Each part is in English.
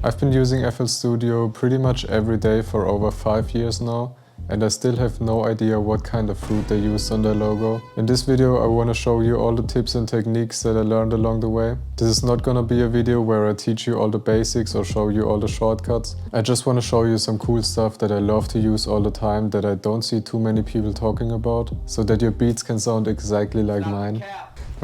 I've been using FL Studio pretty much every day for over 5 years now, and I still have no idea what kind of fruit they used on their logo. In this video I want to show you all the tips and techniques that I learned along the way. This is not gonna be a video where I teach you all the basics or show you all the shortcuts. I just want to show you some cool stuff that I love to use all the time that I don't see too many people talking about, so that your beats can sound exactly like mine.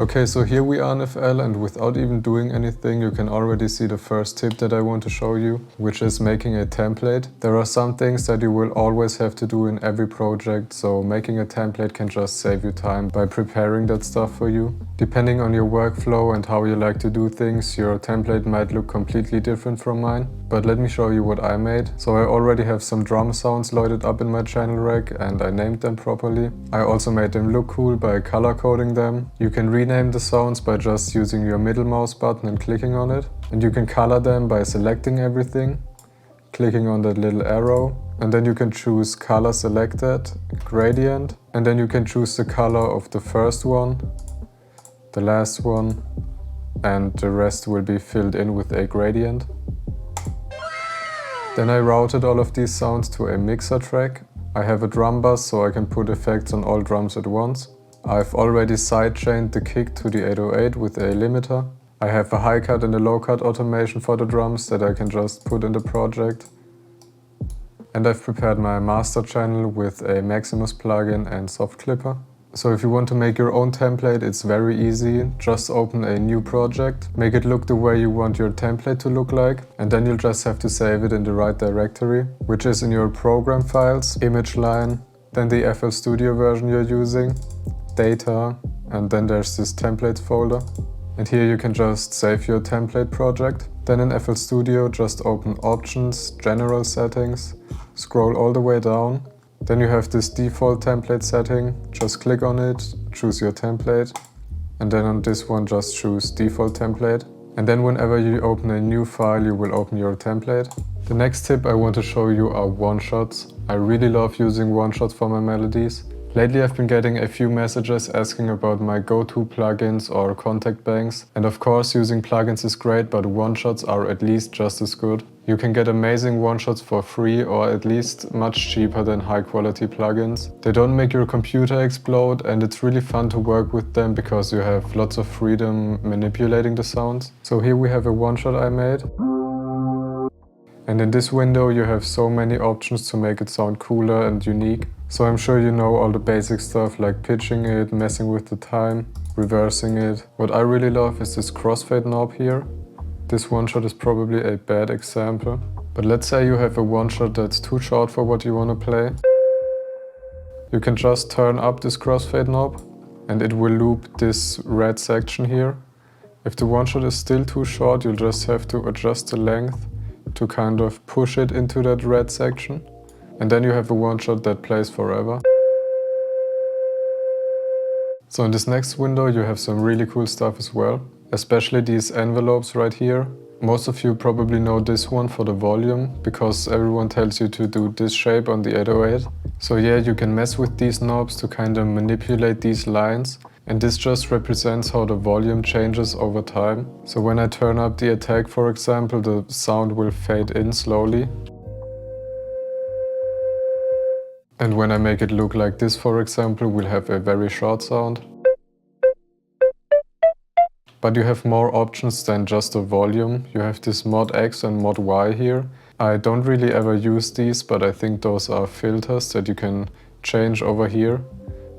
Okay, so here we are in FL, and without even doing anything you can already see the first tip that I want to show you, which is making a template. There are some things that you will always have to do in every project, so making a template can just save you time by preparing that stuff for you. Depending on your workflow and how you like to do things, your template might look completely different from mine. But let me show you what I made. So I already have some drum sounds loaded up in my channel rack and I named them properly. I also made them look cool by color coding them. You can rename the sounds by just using your middle mouse button and clicking on it. And you can color them by selecting everything, clicking on that little arrow. And then you can choose color selected, gradient. And then you can choose the color of the first one, the last one, and the rest will be filled in with a gradient. Then I routed all of these sounds to a mixer track. I have a drum bus so I can put effects on all drums at once. I've already sidechained the kick to the 808 with a limiter. I have a high cut and a low cut automation for the drums that I can just put in the project. And I've prepared my master channel with a Maximus plugin and soft clipper. So if you want to make your own template, it's very easy. Just open a new project, make it look the way you want your template to look like, and then you'll just have to save it in the right directory, which is in your program files, image line, then the FL Studio version you're using, data, and then there's this templates folder. And here you can just save your template project. Then in FL Studio, just open Options, General Settings, scroll all the way down. Then you have this default template setting, just click on it, choose your template, and then on this one just choose default template. And then whenever you open a new file, you will open your template. The next tip I want to show you are one-shots. I really love using one-shots for my melodies. Lately I've been getting a few messages asking about my go-to plugins or contact banks. And of course using plugins is great, but one-shots are at least just as good. You can get amazing one-shots for free or at least much cheaper than high-quality plugins. They don't make your computer explode and it's really fun to work with them because you have lots of freedom manipulating the sounds. So here we have a one-shot I made. And in this window you have so many options to make it sound cooler and unique. So I'm sure you know all the basic stuff like pitching it, messing with the time, reversing it. What I really love is this crossfade knob here. This one-shot is probably a bad example. But let's say you have a one-shot that's too short for what you want to play. You can just turn up this crossfade knob and it will loop this red section here. If the one-shot is still too short, you'll just have to adjust the length to kind of push it into that red section. And then you have a one-shot that plays forever. So in this next window you have some really cool stuff as well. Especially these envelopes right here. Most of you probably know this one for the volume, because everyone tells you to do this shape on the 808. So yeah, you can mess with these knobs to kind of manipulate these lines. And this just represents how the volume changes over time. So when I turn up the attack, for example, the sound will fade in slowly. And when I make it look like this, for example, we'll have a very short sound. But you have more options than just the volume. You have this mod X and mod Y here. I don't really ever use these, but I think those are filters that you can change over here.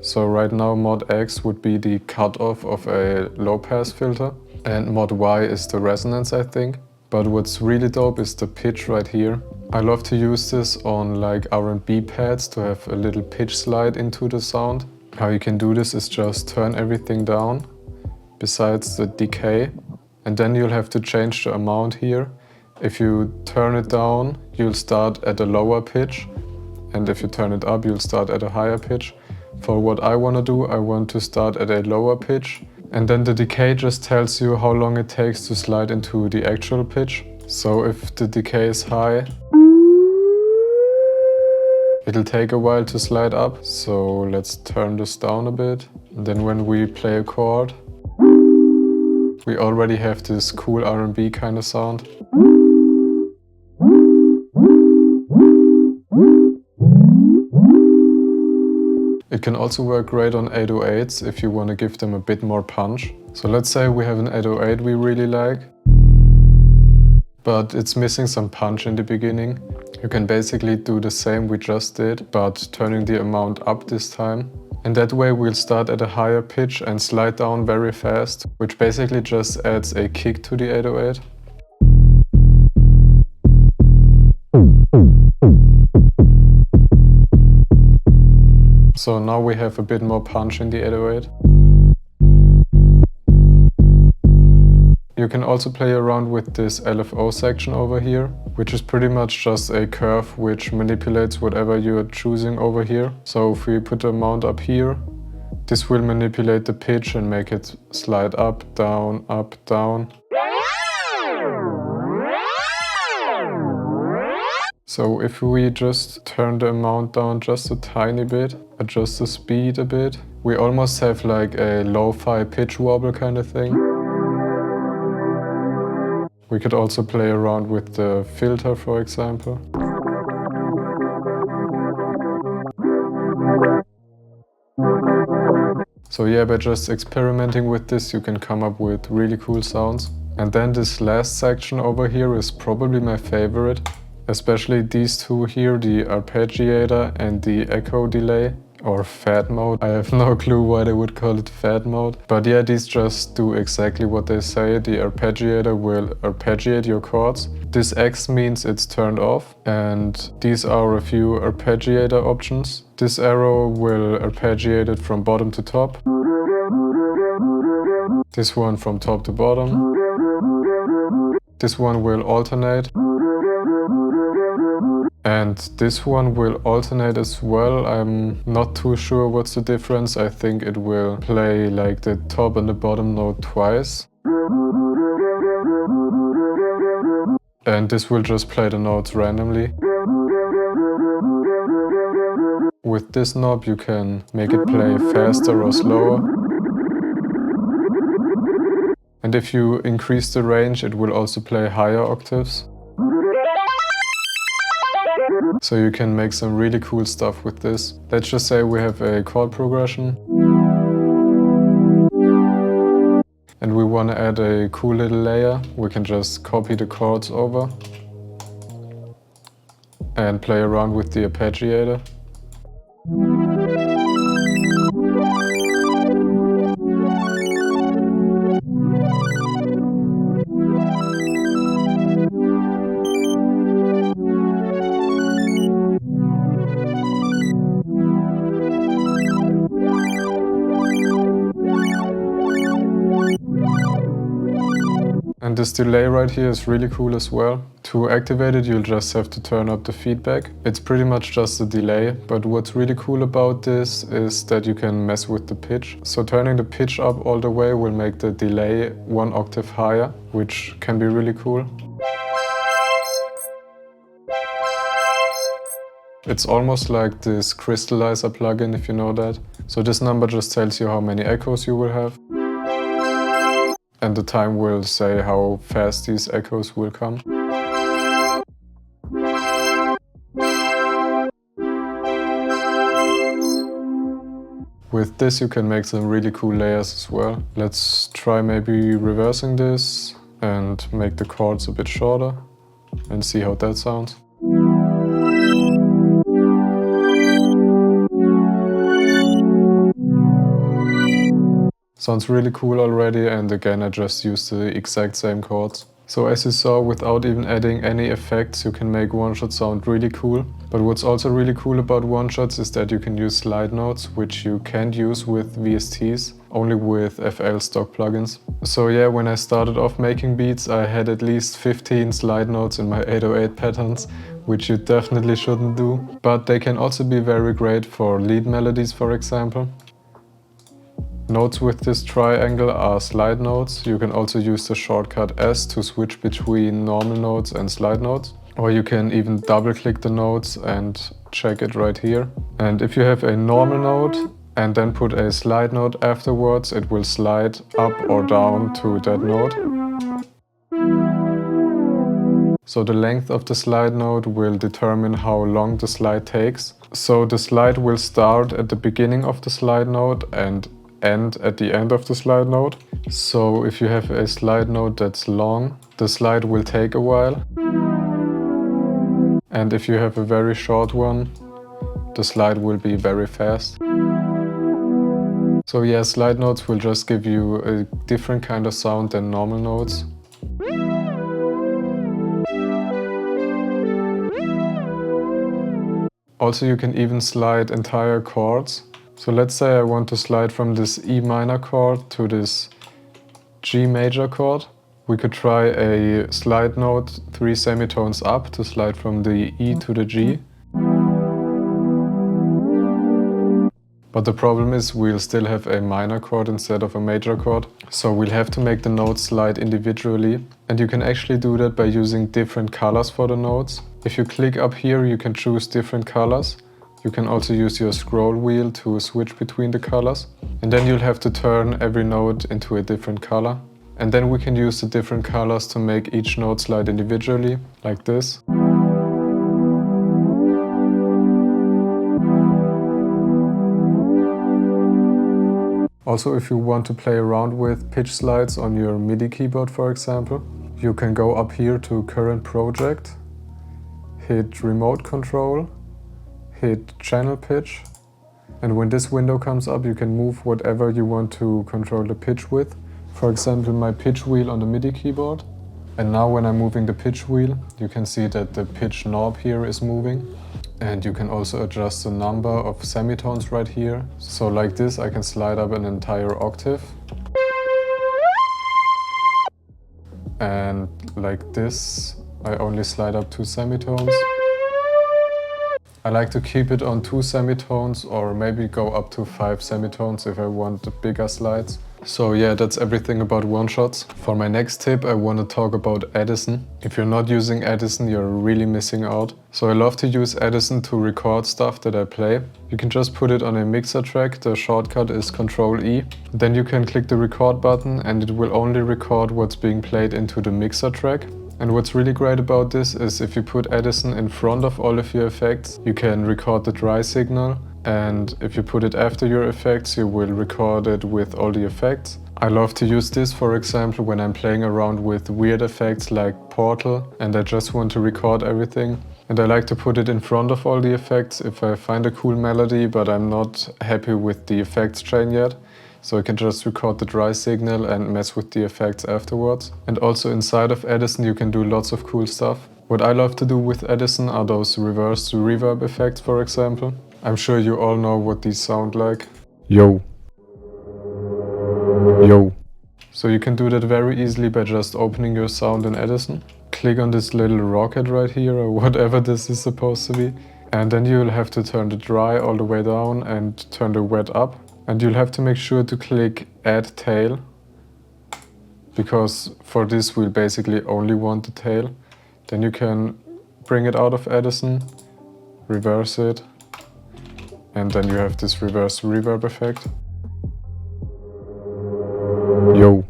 So right now mod X would be the cutoff of a low pass filter. And mod Y is the resonance, I think. But what's really dope is the pitch right here. I love to use this on like R&B pads to have a little pitch slide into the sound. How you can do this is just turn everything down, besides the decay, and then you'll have to change the amount here. If you turn it down, you'll start at a lower pitch, and if you turn it up, you'll start at a higher pitch. For what I want to do, I want to start at a lower pitch, and then the decay just tells you how long it takes to slide into the actual pitch. So if the decay is high, it'll take a while to slide up. So let's turn this down a bit. And then when we play a chord, we already have this cool R&B kind of sound. It can also work great on 808s if you want to give them a bit more punch. So let's say we have an 808 we really like, but it's missing some punch in the beginning. You can basically do the same we just did, but turning the amount up this time. And that way we'll start at a higher pitch and slide down very fast, which basically just adds a kick to the 808. So now we have a bit more punch in the 808. You can also play around with this LFO section over here, which is pretty much just a curve which manipulates whatever you are choosing over here. So if we put the amount up here, this will manipulate the pitch and make it slide up, down, up, down. So if we just turn the amount down just a tiny bit, adjust the speed a bit, we almost have like a lo-fi pitch wobble kind of thing. We could also play around with the filter, for example. So yeah, by just experimenting with this, you can come up with really cool sounds. And then this last section over here is probably my favorite. Especially these two here, the Arpeggiator and the echo delay, or fat mode. I have no clue why they would call it fat mode. But yeah, these just do exactly what they say. The Arpeggiator will arpeggiate your chords. This X means it's turned off. And these are a few Arpeggiator options. This arrow will arpeggiate it from bottom to top. This one from top to bottom. This one will alternate. And this one will alternate as well. I'm not too sure what's the difference. I think it will play like the top and the bottom note twice. And this will just play the notes randomly. With this knob you can make it play faster or slower. And if you increase the range, it will also play higher octaves. So you can make some really cool stuff with this. Let's just say we have a chord progression. And we want to add a cool little layer. We can just copy the chords over and play around with the Arpeggiator. And this delay right here is really cool as well. To activate it, you'll just have to turn up the feedback. It's pretty much just a delay, but what's really cool about this is that you can mess with the pitch. So turning the pitch up all the way will make the delay 1 octave higher, which can be really cool. It's almost like this crystallizer plugin, if you know that. So this number just tells you how many echoes you will have. And the time will say how fast these echoes will come. With this you can make some really cool layers as well. Let's try maybe reversing this and make the chords a bit shorter and see how that sounds. Sounds really cool already, and again I just used the exact same chords. So as you saw, without even adding any effects, you can make one-shot sound really cool. But what's also really cool about one-shots is that you can use slide notes, which you can't use with VSTs, only with FL stock plugins. So yeah, when I started off making beats, I had at least 15 slide notes in my 808 patterns, which you definitely shouldn't do. But they can also be very great for lead melodies, for example. Notes with this triangle are slide notes. You can also use the shortcut S to switch between normal notes and slide notes. Or you can even double click the notes and check it right here. And if you have a normal note and then put a slide note afterwards, it will slide up or down to that note. So the length of the slide note will determine how long the slide takes. So the slide will start at the beginning of the slide node and end at the end of the slide node. So if you have a slide node that's long, the slide will take a while. And if you have a very short one, the slide will be very fast. So yeah, slide nodes will just give you a different kind of sound than normal nodes. Also, you can even slide entire chords. So let's say I want to slide from this E minor chord to this G major chord. We could try a slide node 3 semitones up to slide from the E to the G. But the problem is we'll still have a minor chord instead of a major chord. So we'll have to make the notes slide individually. And you can actually do that by using different colors for the notes. If you click up here, you can choose different colors. You can also use your scroll wheel to switch between the colors. And then you'll have to turn every note into a different color. And then we can use the different colors to make each note slide individually, like this. Also, if you want to play around with pitch slides on your MIDI keyboard, for example, you can go up here to Current Project, hit Remote Control, hit Channel Pitch, and when this window comes up, you can move whatever you want to control the pitch with. For example, my pitch wheel on the MIDI keyboard. And now when I'm moving the pitch wheel, you can see that the pitch knob here is moving. And you can also adjust the number of semitones right here. So like this, I can slide up an entire octave. And like this, I only slide up 2 semitones. I like to keep it on 2 semitones or maybe go up to 5 semitones if I want the bigger slides. So yeah, that's everything about one-shots. For my next tip, I want to talk about Edison. If you're not using Edison, you're really missing out. So I love to use Edison to record stuff that I play. You can just put it on a mixer track. The shortcut is Ctrl-E. Then you can click the record button and it will only record what's being played into the mixer track. And what's really great about this is if you put Edison in front of all of your effects, you can record the dry signal. And if you put it after your effects, you will record it with all the effects. I love to use this, for example, when I'm playing around with weird effects like Portal and I just want to record everything. And I like to put it in front of all the effects if I find a cool melody, but I'm not happy with the effects chain yet. So I can just record the dry signal and mess with the effects afterwards. And also inside of Edison you can do lots of cool stuff. What I love to do with Edison are those reverse reverb effects, for example. I'm sure you all know what these sound like. Yo. Yo. So you can do that very easily by just opening your sound in Edison. Click on this little rocket right here or whatever this is supposed to be. And then you'll have to turn the dry all the way down and turn the wet up. And you'll have to make sure to click Add Tail, because for this we'll basically only want the tail. Then you can bring it out of Edison, reverse it, and then you have this reverse reverb effect. Yo.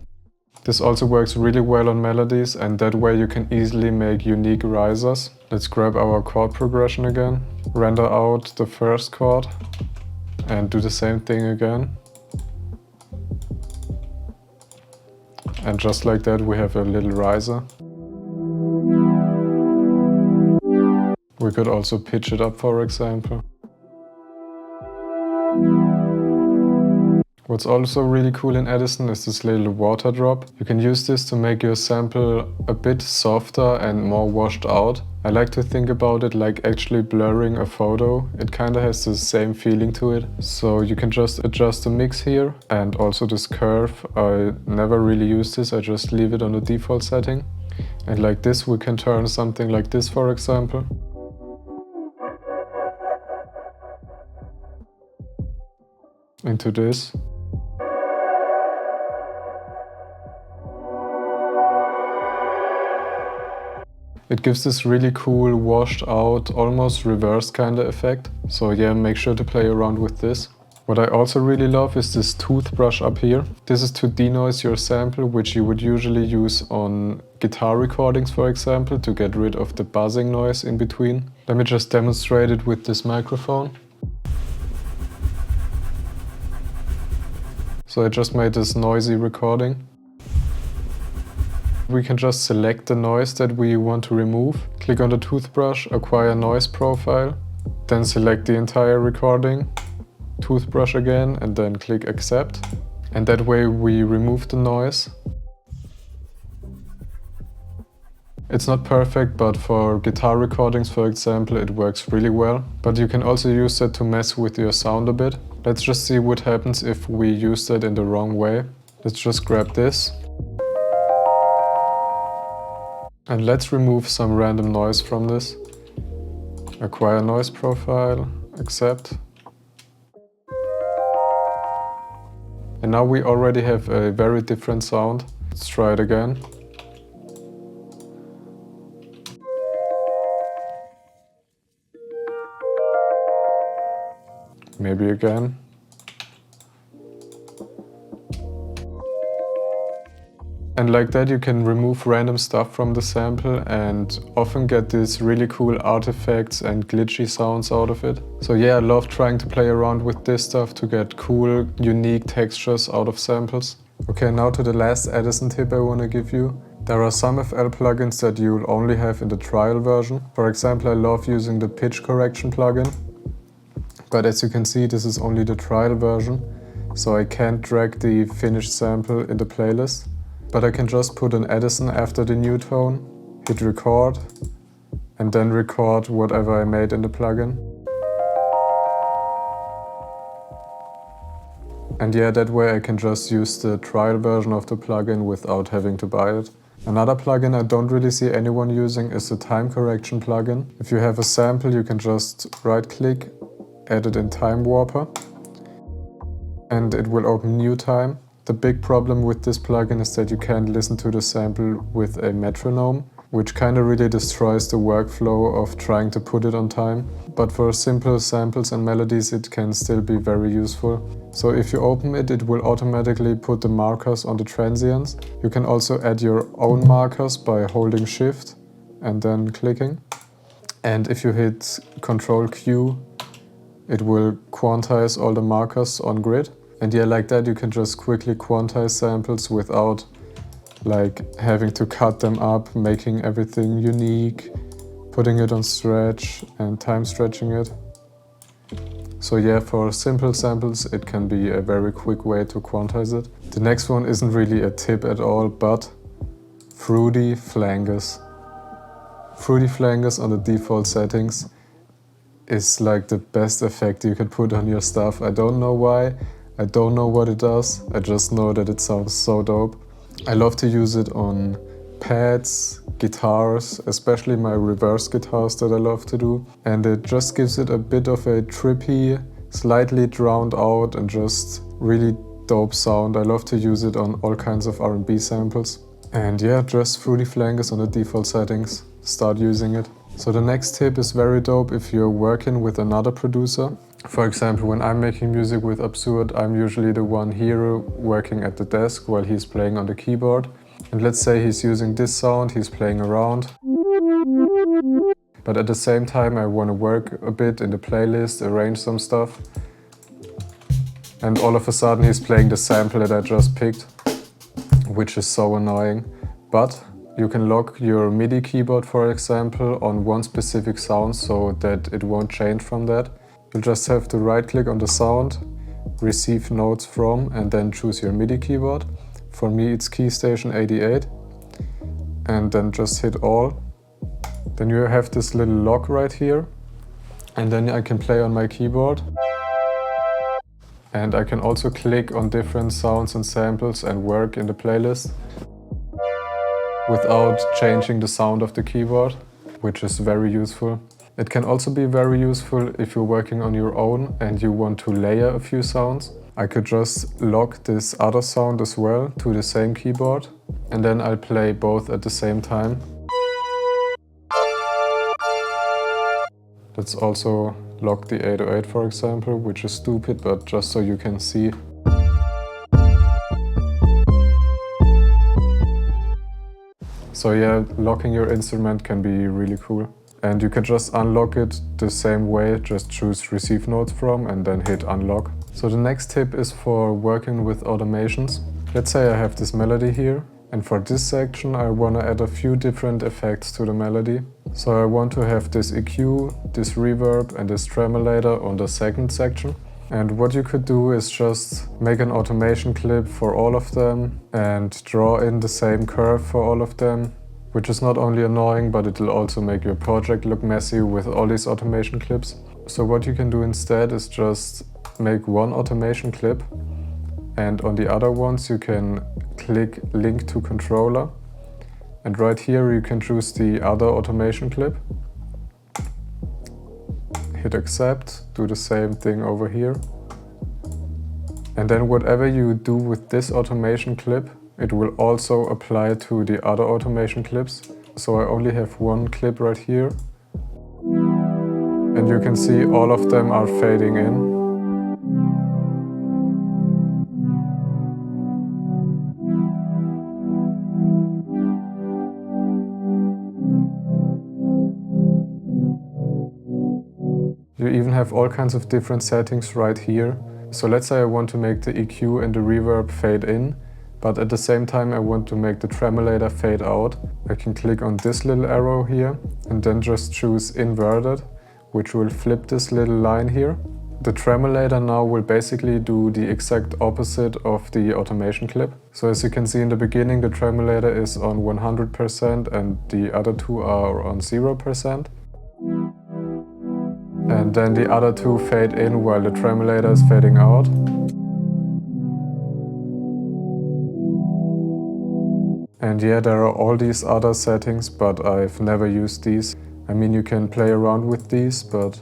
This also works really well on melodies, and that way you can easily make unique risers. Let's grab our chord progression again, render out the first chord, and do the same thing again. And just like that we have a little riser. We could also pitch it up, for example. What's also really cool in Edison is this little water drop. You can use this to make your sample a bit softer and more washed out. I like to think about it like actually blurring a photo. It kinda has the same feeling to it. So you can just adjust the mix here, and also this curve. I never really use this, I just leave it on the default setting. And like this we can turn something like this, for example. Into this. It gives this really cool, washed out, almost reversed kind of effect. So yeah, make sure to play around with this. What I also really love is this toothbrush up here. This is to denoise your sample, which you would usually use on guitar recordings, for example, to get rid of the buzzing noise in between. Let me just demonstrate it with this microphone. So I just made this noisy recording. We can just select the noise that we want to remove. Click on the toothbrush, acquire noise profile, then select the entire recording. Toothbrush again and then click accept, and that way we remove the noise. It's not perfect, but for guitar recordings, for example, it works really well. But you can also use that to mess with your sound a bit. Let's just see what happens if we use that in the wrong way. Let's just grab this. And let's remove some random noise from this. Acquire noise profile, accept. And now we already have a very different sound. Let's try it again. Maybe again. And like that you can remove random stuff from the sample and often get these really cool artifacts and glitchy sounds out of it. So yeah, I love trying to play around with this stuff to get cool, unique textures out of samples. Okay, now to the last Edison tip I want to give you. There are some FL plugins that you'll only have in the trial version. For example, I love using the pitch correction plugin. But as you can see, this is only the trial version, so I can't drag the finished sample in the playlist. But I can just put an Edison after the new tone, hit record, and then record whatever I made in the plugin. And yeah, that way I can just use the trial version of the plugin without having to buy it. Another plugin I don't really see anyone using is the time correction plugin. If you have a sample, you can just right-click, add it in Time Warper, and it will open NewTime. The big problem with this plugin is that you can't listen to the sample with a metronome, which kind of really destroys the workflow of trying to put it on time. But for simple samples and melodies it can still be very useful. So if you open it, it will automatically put the markers on the transients. You can also add your own markers by holding Shift and then clicking. And if you hit Ctrl Q, it will quantize all the markers on grid. And yeah, like that you can just quickly quantize samples without like having to cut them up, making everything unique, putting it on stretch and time stretching it. So yeah, for simple samples it can be a very quick way to quantize it. The next one isn't really a tip at all, but Fruity Flangus. Fruity Flangus on the default settings is like the best effect you can put on your stuff. I don't know why. I don't know what it does, I just know that it sounds so dope. I love to use it on pads, guitars, especially my reverse guitars that I love to do. And it just gives it a bit of a trippy, slightly drowned out and just really dope sound. I love to use it on all kinds of R&B samples. And yeah, just Fruity Flangus on the default settings, start using it. So the next tip is very dope if you're working with another producer. For example, when I'm making music with Absurd, I'm usually the one here working at the desk while he's playing on the keyboard. And let's say he's using this sound, he's playing around. But at the same time I want to work a bit in the playlist, arrange some stuff. And all of a sudden he's playing the sample that I just picked, which is so annoying. But you can lock your MIDI keyboard, for example, on one specific sound so that it won't change from that. You'll just have to right-click on the sound, receive notes from, and then choose your MIDI keyboard. For me it's key station 88. And then just hit all. Then you have this little lock right here. And then I can play on my keyboard. And I can also click on different sounds and samples and work in the playlist without changing the sound of the keyboard, which is very useful. It can also be very useful if you're working on your own and you want to layer a few sounds. I could just lock this other sound as well to the same keyboard, and then I'll play both at the same time. That's also lock the 808 for example, which is stupid, but just so you can see. So yeah, locking your instrument can be really cool. And you can just unlock it the same way, just choose receive notes from and then hit unlock. So the next tip is for working with automations. Let's say I have this melody here, and for this section I want to add a few different effects to the melody. So I want to have this EQ, this reverb and this tremolator on the second section. And what you could do is just make an automation clip for all of them and draw in the same curve for all of them, which is not only annoying, but it will also make your project look messy with all these automation clips. So what you can do instead is just make one automation clip, and on the other ones you can click link to controller, and right here you can choose the other automation clip. Hit accept, do the same thing over here. And then whatever you do with this automation clip, it will also apply to the other automation clips. So I only have one clip right here. And you can see all of them are fading in. You even have all kinds of different settings right here. So let's say I want to make the EQ and the reverb fade in, but at the same time I want to make the tremolator fade out. I can click on this little arrow here and then just choose inverted, which will flip this little line here. The tremolator now will basically do the exact opposite of the automation clip. So as you can see in the beginning, the tremolator is on 100% and the other two are on 0%. And then the other two fade in while the tremolator is fading out. And yeah, there are all these other settings, but I've never used these. I mean, you can play around with these, but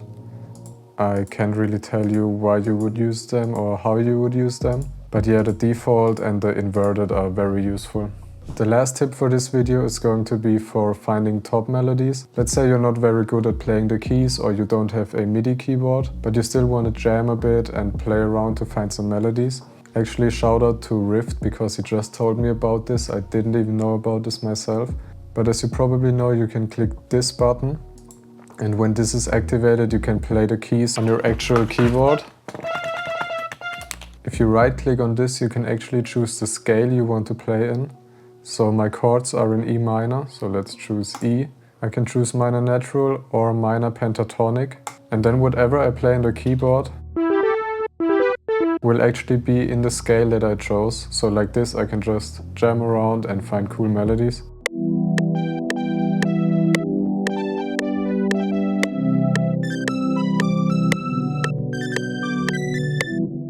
I can't really tell you why you would use them or how you would use them. But yeah, the default and the inverted are very useful. The last tip for this video is going to be for finding top melodies. Let's say you're not very good at playing the keys or you don't have a MIDI keyboard, but you still want to jam a bit and play around to find some melodies. Actually, shout out to Rift because he just told me about this. I didn't even know about this myself. But as you probably know, you can click this button, and when this is activated, you can play the keys on your actual keyboard. If you right click on this, you can actually choose the scale you want to play in. So my chords are in E minor, so let's choose E. I can choose minor natural or minor pentatonic. And then whatever I play on the keyboard will actually be in the scale that I chose. So like this, I can just jam around and find cool melodies.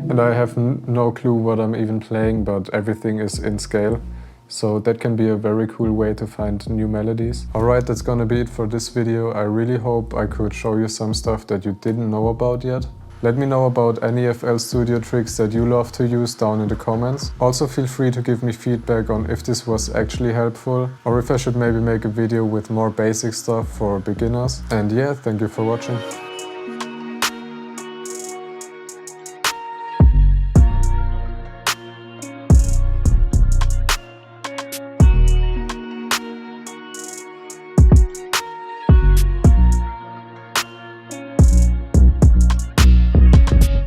And I have no clue what I'm even playing, but everything is in scale. So that can be a very cool way to find new melodies. Alright, that's gonna be it for this video. I really hope I could show you some stuff that you didn't know about yet. Let me know about any FL Studio tricks that you love to use down in the comments. Also feel free to give me feedback on if this was actually helpful or if I should maybe make a video with more basic stuff for beginners. And yeah, thank you for watching.